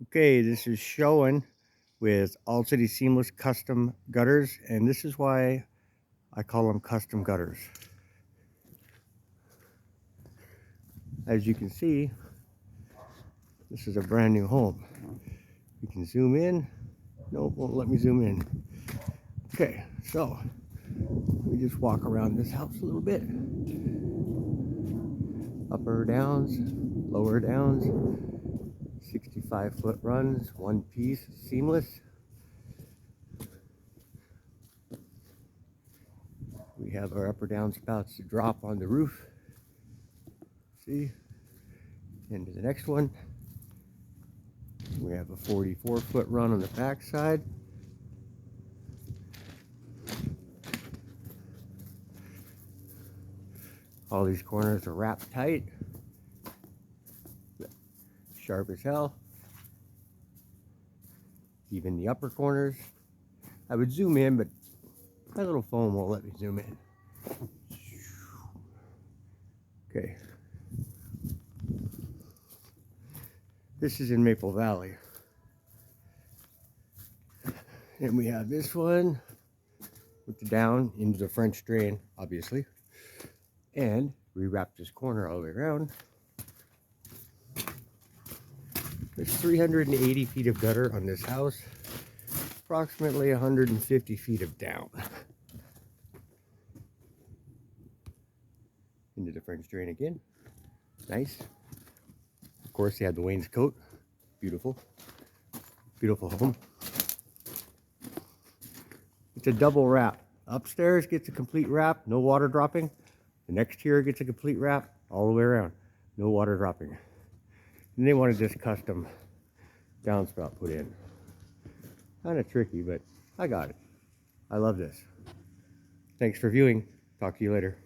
Okay, this is Showing with All City Seamless Custom Gutters, and this is why I call them custom gutters. As you can see, this is a brand new home. You can zoom in. Nope, won't let me zoom in. Okay, so we just walk around this house a little bit. Upper downs, lower downs, 65-foot runs, one piece, seamless. We have our upper downspouts to drop on the roof. See? Into the next one. We have a 44-foot run on the back side. All these corners are wrapped tight. Sharp as hell. Even the upper corners. I would zoom in, but my little phone won't let me zoom in. Okay. This is in Maple Valley. And we have this one with the down into the French drain, obviously. And we wrap this corner all the way around. There's 380 feet of gutter on this house, approximately 150 feet of down. Into the French drain again. Nice. Of course, they had the wainscot. Beautiful. Beautiful home. It's a double wrap. Upstairs gets a complete wrap, no water dropping. The next tier gets a complete wrap all the way around, no water dropping. And they wanted this custom downspout put in. Kind of tricky, but I got it. I love this. Thanks for viewing. Talk to you later.